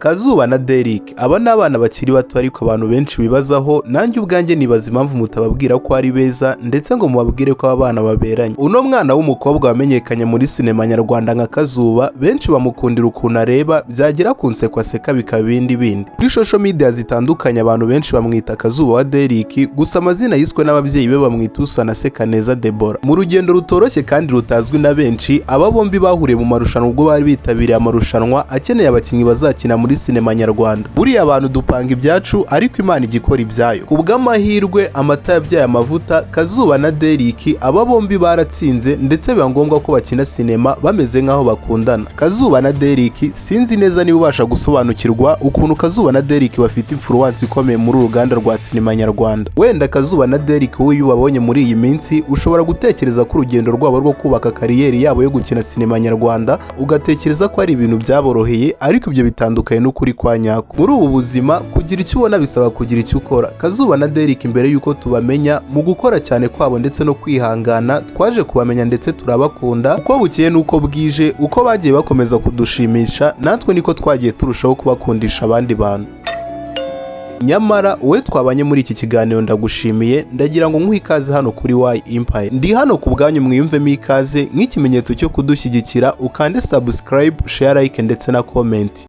Kazuba na Derrick aba ni abana bakiri bato ariko abantu benshi bibazaho, nanjye ubwanjye nibaza impamvu mutababwira ko ari beza ndetse ngo mubabwire ko aba bana baberanye. Uno mwana w'umukobwa wamenyekanye muri sinema nyarwanda nka Kazuba, benshi bamukundira ukuntu areba byagera ku nseko aseka bikaba bindi. Kuri social media zitandukanye abantu benshi bamwita Kazuba wa Derrick, gusa amazina yiswe n'ababyeyi be bamwita Usanaseka neza Deborah. Mu rugendo rutoroshye kandi rutazwi na benshi, aba bombi bahuriye mu marushanwa ubwo bari bitabiriye amarushanwa akeneye abakinnyi bazakina muri sinema nyarwanda. Buriya abantu dupanga ibyacu ariko Imana igikora ibyayo. Ku bw'amahirwe amata yabyaye amavuta, Kazuba na Derrick aba bombi baratsinze ndetse biba ngombwa ko bakina sinema bameze nk'aho bakundana. Kazuba na Derrick sinzi neza niba ubasha gusobanukirwa ukuntu Kazuba na Derrick bafite influence ikomeye muri uruganda rwa sinema nyarwanda. Wenda Kazuba na Derrick wowe iyo ubabonye muri iyi minsi ushobora gutekereza ko urugendo rwabo rwo kubaka kariyeri yabo yo gukina sinema nyarwanda ugatekereza ko ari ibintu byaboroheye, ariko ibyo bitandukanye n'ukuri kwa nyako. Muri ubu buzima kugira icyo ubona bisaba kugira icyo ukora. Kazuba na Derrick imbere y'uko tubamenya mu gukora cyane kwabo ndetse no kwihangana, twaje kubamenya ndetse turabakunda. Uko bukeye n'uko bwije, uko bagiye bakomeza kudushimisha, natwe niko twagiye turushaho kubakundisha abandi bantu. Nyamara wowe twabanye muri iki kiganiro ndagushimiye, ndagira ngo nkuhe ikaze hano kuri Why Empire. Ndi hano ku bwanyu, mwiyumvemo ikaze nk'ikimenyetso cyo kudushyigikira, ukande subscribe, share, like ndetse na comment.